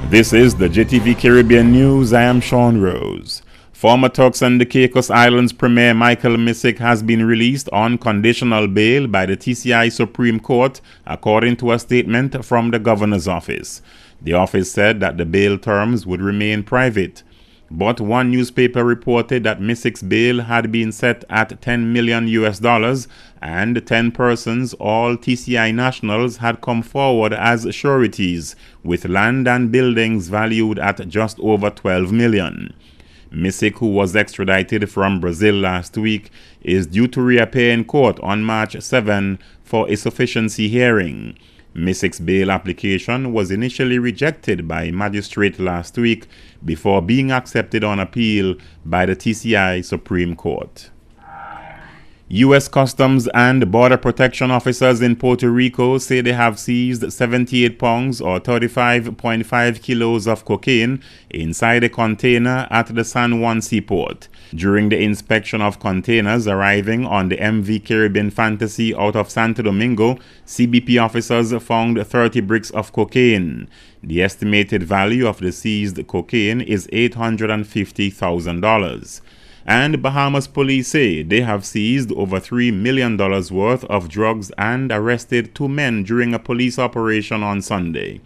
This is the JTV Caribbean News. I am Sean Rose. Former Turks and the Caicos Islands Premier Michael Missick has been released on conditional bail by the TCI Supreme Court, according to a statement from the governor's office. The office said that the bail terms would remain private. But one newspaper reported that Missick's bail had been set at $10 million and 10 persons, all TCI nationals, had come forward as sureties, with land and buildings valued at just over $12 million. Missick, who was extradited from Brazil last week, is due to reappear in court on March 7 for a sufficiency hearing. Missick's bail application was initially rejected by a magistrate last week before being accepted on appeal by the TCI Supreme Court. U.S. Customs and Border Protection officers in Puerto Rico say they have seized 78 pounds or 35.5 kilos of cocaine inside a container at the San Juan seaport. During the inspection of containers arriving on the MV Caribbean Fantasy out of Santo Domingo, CBP officers found 30 bricks of cocaine. The estimated value of the seized cocaine is $850,000. And Bahamas police say they have seized over $3 million worth of drugs and arrested 2 men during a police operation on Sunday.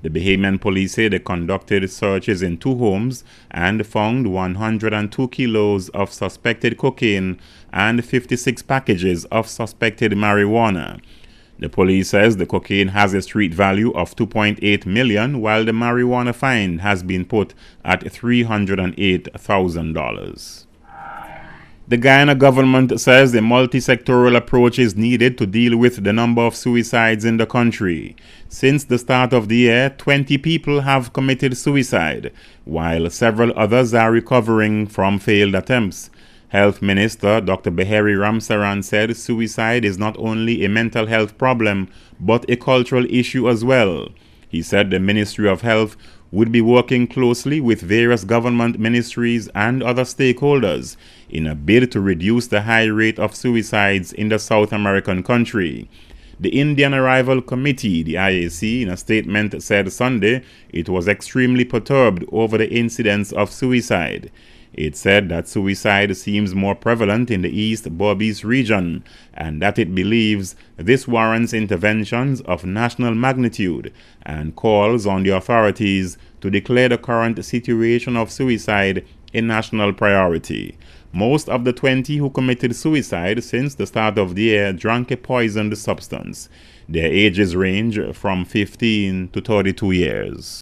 The Bahamian police say they conducted searches in 2 homes and found 102 kilos of suspected cocaine and 56 packages of suspected marijuana. The police says the cocaine has a street value of $2.8 million, while the marijuana fine has been put at $308,000. The Guyana government says a multi-sectoral approach is needed to deal with the number of suicides in the country. Since the start of the year, 20 people have committed suicide, while several others are recovering from failed attempts. Health Minister Dr. Beheri Ramsaran said suicide is not only a mental health problem, but a cultural issue as well. He said the Ministry of Health would be working closely with various government ministries and other stakeholders in a bid to reduce the high rate of suicides in the South American country. The Indian Arrival Committee, the IAC, in a statement said Sunday it was extremely perturbed over the incidence of suicide. It said that suicide seems more prevalent in the East Berbice region and that it believes this warrants interventions of national magnitude and calls on the authorities to declare the current situation of suicide a national priority. Most of the 20 who committed suicide since the start of the year drank a poisoned substance. Their ages range from 15 to 32 years.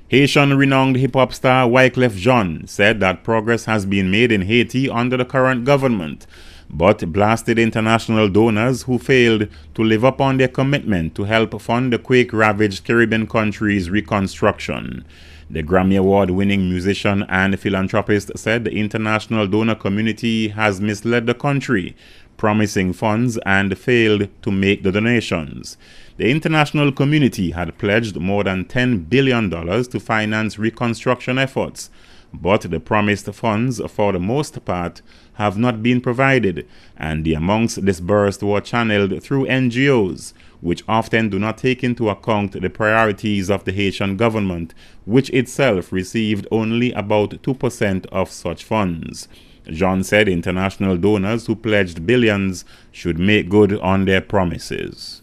Haitian renowned hip-hop star Wyclef Jean said that progress has been made in Haiti under the current government, but blasted international donors who failed to live up on their commitment to help fund the quake-ravaged Caribbean country's reconstruction. The Grammy Award-winning musician and philanthropist said the international donor community has misled the country, promising funds and failed to make the donations. The international community had pledged more than $10 billion to finance reconstruction efforts, but the promised funds, for the most part, have not been provided, and the amounts disbursed were channeled through NGOs, which often do not take into account the priorities of the Haitian government, which itself received only about 2% of such funds. Jean said international donors who pledged billions should make good on their promises.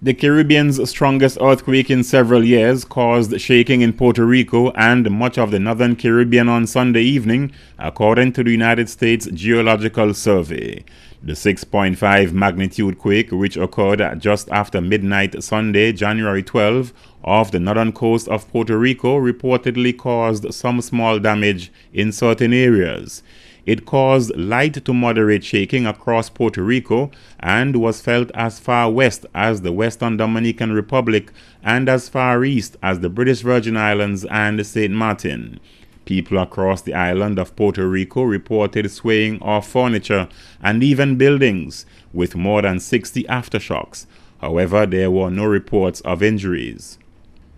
The Caribbean's strongest earthquake in several years caused shaking in Puerto Rico and much of the northern Caribbean on Sunday evening, according to the United States Geological Survey. The 6.5 magnitude quake, which occurred just after midnight Sunday, January 12, off the northern coast of Puerto Rico, reportedly caused some small damage in certain areas. It caused light to moderate shaking across Puerto Rico and was felt as far west as the Western Dominican Republic and as far east as the British Virgin Islands and St. Martin. People across the island of Puerto Rico reported swaying of furniture and even buildings, with more than 60 aftershocks. However, there were no reports of injuries.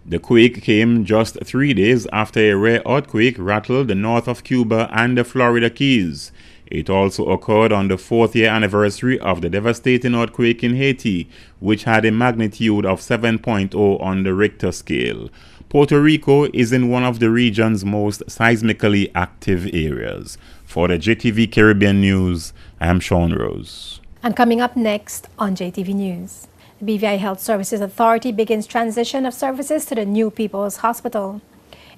The quake came just 3 days after a rare earthquake rattled the north of Cuba and the Florida Keys. It also occurred on the 4th-year anniversary of the devastating earthquake in Haiti, which had a magnitude of 7.0 on the Richter scale. Puerto Rico is in one of the region's most seismically active areas. For the JTV Caribbean News, I am Sean Rose. And coming up next on JTV News, the BVI Health Services Authority begins transition of services to the new People's Hospital.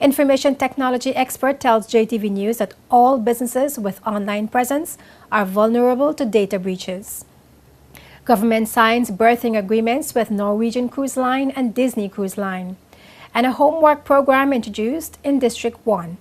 Information technology expert tells JTV News that all businesses with online presence are vulnerable to data breaches. Government signs berthing agreements with Norwegian Cruise Line and Disney Cruise Line. And a homework program introduced in District 1.